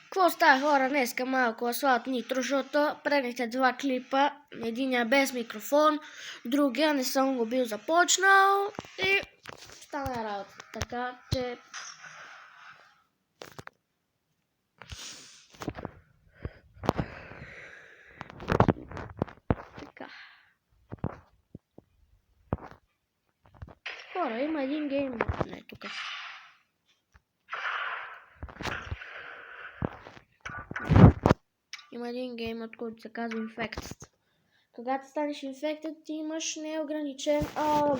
Какво става, хора? Днеска малко Асфалт Нитро, защото предните два клипа, единия без микрофон, другия не съм го бил започнал и стана работа. Така че... Така. Хора, има един гейм. Не, тук. Има един гейм, от който се казва Infected. Когато станеш Infected, ти имаш неограничен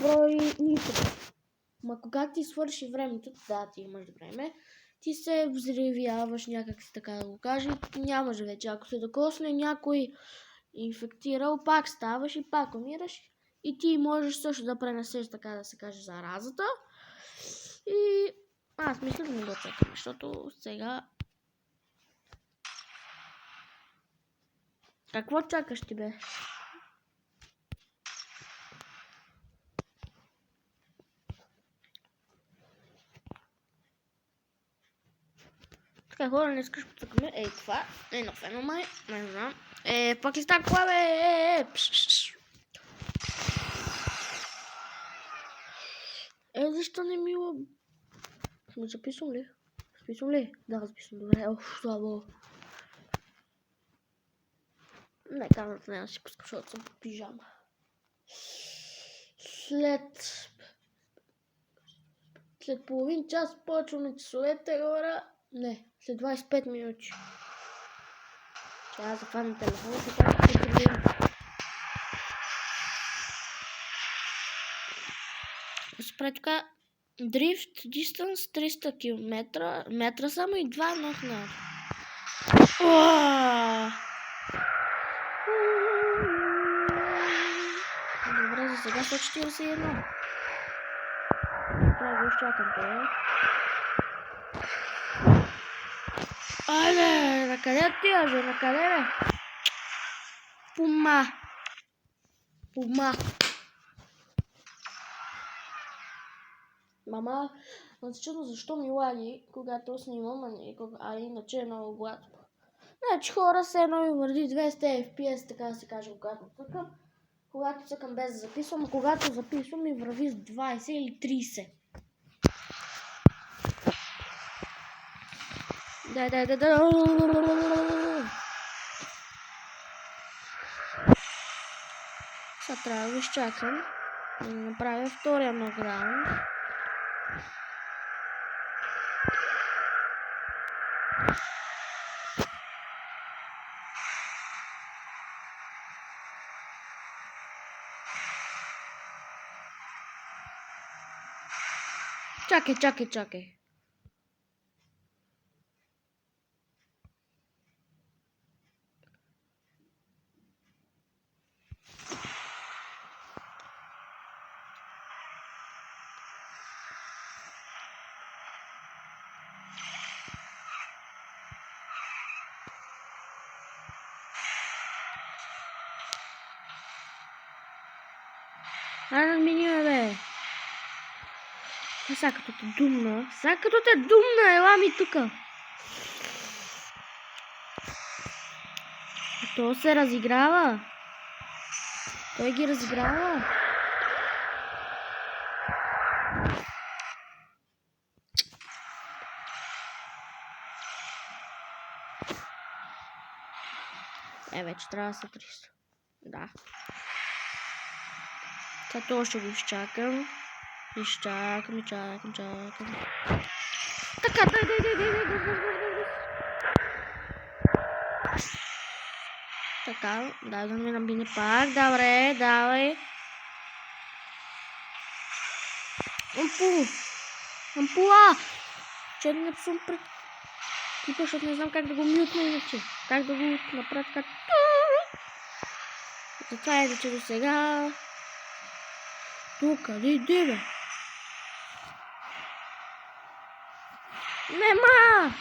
брой нитро. Ма когато ти свърши времето, да, ти имаш време, ти се взривяваш някак си, така да го кажа, и нямаш вече. Ако се докосне някой инфектирал, пак ставаш и пак умираш. И ти можеш също да пренесеш, така да се каже, заразата. И аз мисля да не го чакам, защото сега... Какво чакаш ти, бе? Така, хора, не искаш потъкаме. Ей, това е нов феномен, не знам. Пак ли става кола, бе? Защо не мила... Записвам ли? Записвам ли? Да, записвам. Добре, слабо. Не, камерата няма да си пускам, защото съм по пижама. След половин час почваме часовете, хора. Не, след 25 минути. Трябва да зафана телефона, така ще прибирам. Ще прави така дрифт, дистанс 300 км, метра само и 2 нахна. Добре, за сега 141. Трябва да го изчакам това. Айде, на къде отиваш, на къде, бе? Пума. Мама, чудно защо ми лаги, когато снимам, а иначе е много гладко. Значи хора, все едно ми върви 200 FPS, така да се каже, когато цъкам. Когато цъкам без да записвам, а когато записвам ми върви с 20 или 30. Да. Сега трябва да го изчакам. Да направя втория нокдаун. Чакай. Айде миниме, бе. Сега като те думна, ела ми тука. То се разиграва. Той ги разиграва. Вече трябва да са 300. Да. Сега това ще го изчакам. Изчакам. Така, дай. Така, дай да ми набине пак. Добре, давай. Ампула! Че не псувам пред клипа, защото не знам как да го мютна иначе. Как да го направя така. Затова е, че до сега... Тук, иди, бе. Нема!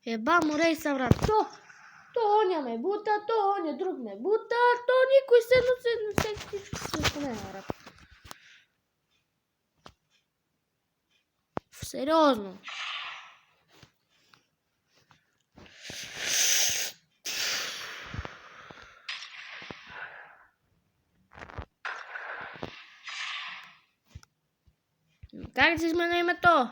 Еба му рейса, брат. То оня ме бута, то оня друг ме бута, то никой не се всичко се спомена, брат. Сериозно. Как се изменя името?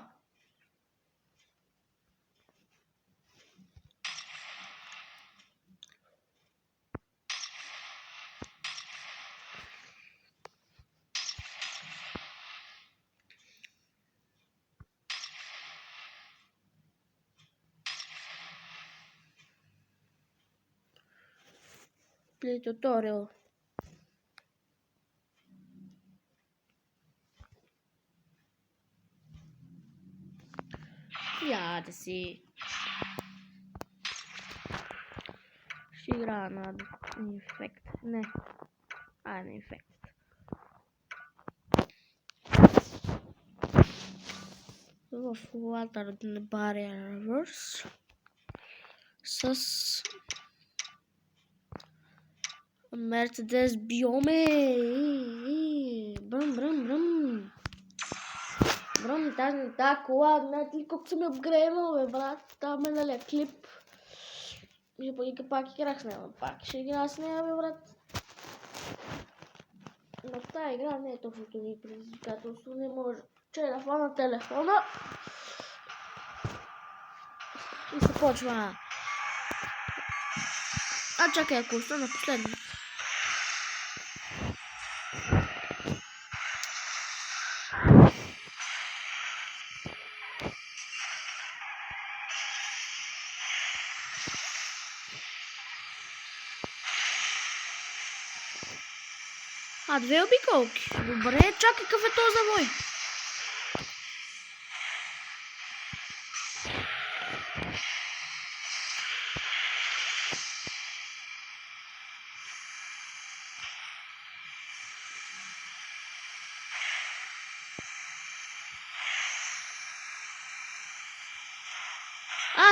Play tutorial. Я да си. Ще играя на Infect. Не. На Infect. В Water Barriers с Мерцедес биоме. Бръм. Бръм, тази кола, знаете ли колко съм я обгревал, бе, брат? Там е, нали, клип. И пак играх с нея, пак ще игра с нея, бе, брат. Но в тази игра не е точното ни предизвикателство, не може. На телефона. И се почва. Чакай, ако остана последно. Две обиколки. Добре, чакай, какъв е този завой?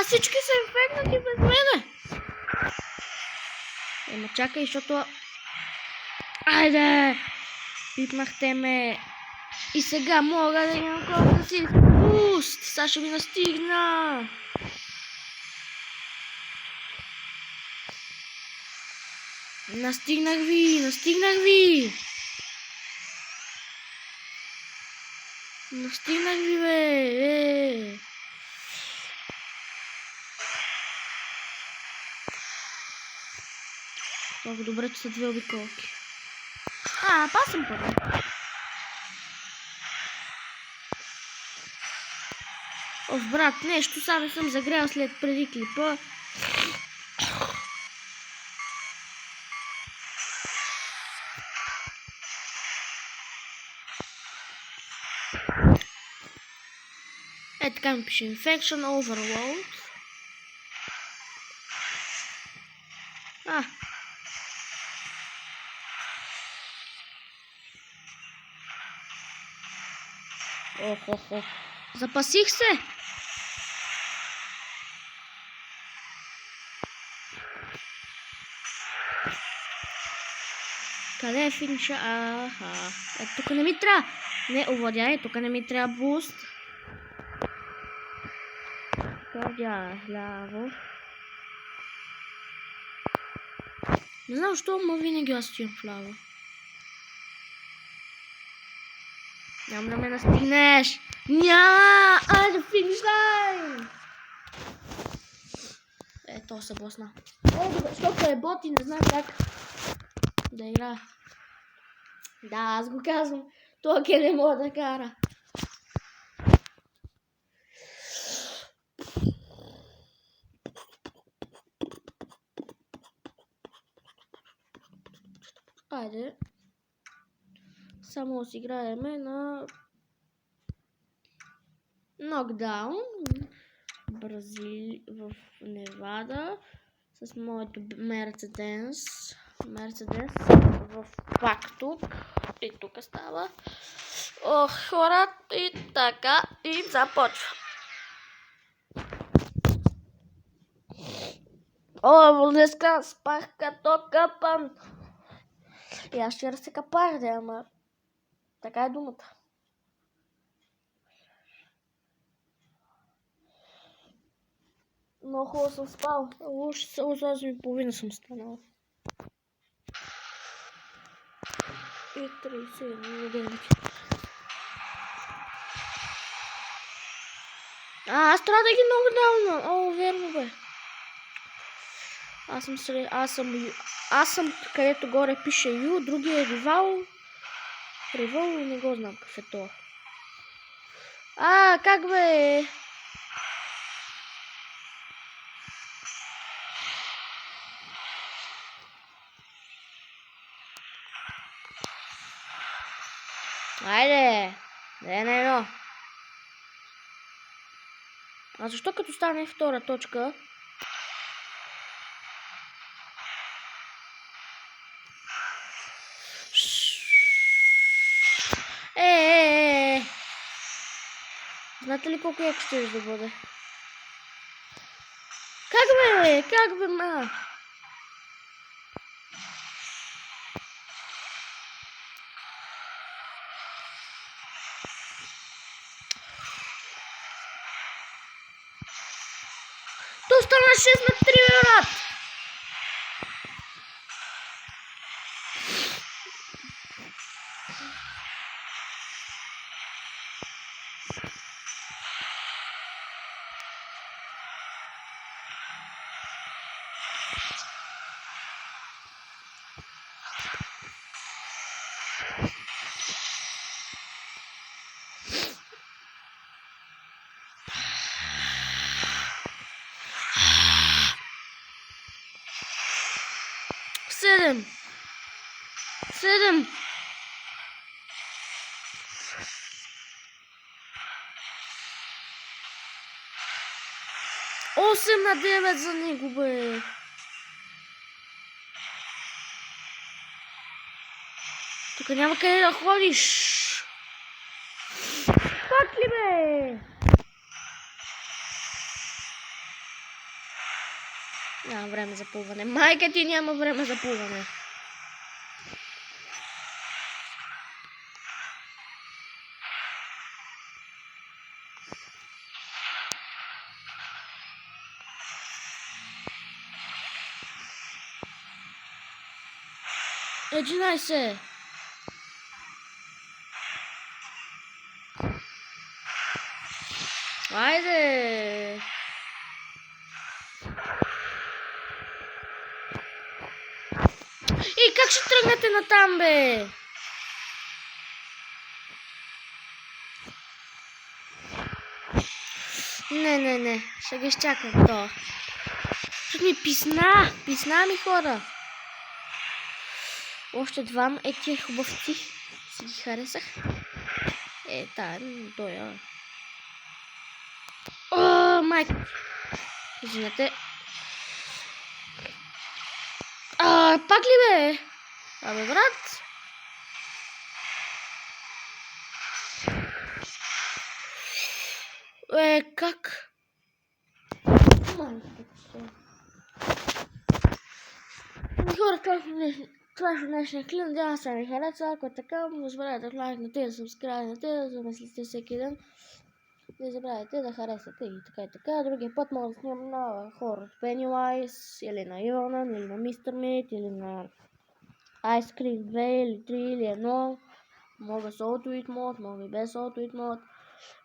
Всички са инфектнати без мене. Ема чакай, защото... Айде! Пипнахте ме. И сега мога да имам колко си буст. Сега ще ми настигна. Настигнах ви, бе. Много добре, че са две обиколки. Пас съм първо. Брат, нещо само съм загрял след преди клипа. Така ми пише Infection Overload. Запасих се. Къде е финиша? Тук не ми трябва. Не, овладяй, тук не ми трябва буст. Къде ляво. Не знам защо, но винаги аз стоям вляво. Няма да ме настигнеш. Няма! Айде, финиш лайн! То се блъсна. Защото е бот и не знам как да игра. Да, аз го казвам. Това не мога да кара. Айде. Само си играеме на нокдаун в Невада с моето Мерцедес в пак тук и тук става. Хора, и така и започва. Днеска спах като капан. И аз вчера се капах, ама така е думата. Много хубаво съм спал. Още само 8:30 съм станал. И 37 години. Аз трябва да ги много давно. О, верно бе. Аз съм където горе пише Ю, другия е Ривал. Ривал не го знам какъв е то. Как бе? Айде! Не. А защо като стане втора точка? Знаете ли колко яко ще да бъде? Как бе, ма? То стана 6-3, брат! Седем. 8-9 за него, бе. Тук няма къде да ходиш. Пак ли, бе? Няма време за плуване. Майка ти няма време за плуване. Единайсе. Айде. И как ще тръгнете натам, бе? Не. Ще ги изчакам то. Защото ми писна ми хора. Още двама тия хубавци. Си ги харесах. Той майка. Извинете. Пак ли, бе? Абе, брат. Как? Хора, това е днешния клип. Надявам се ви хареса. Ако е така, не забравяйте да лайкнете, да subscribe-нете, да замислите всеки ден. Не забравяйте да харесате и така. Другия път мога да снимам на хора от Pennywise, или на Иванан, или на Mr. Meat, или на Ice Cream 2, или 3, или 1. Мога с Auto-Eat Mode, мога и без Auto-Eat Mode.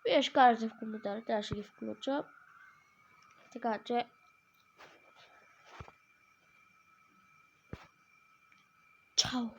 Вие ще кажете в коментарите, аз ще ги включа. Така че... Чао!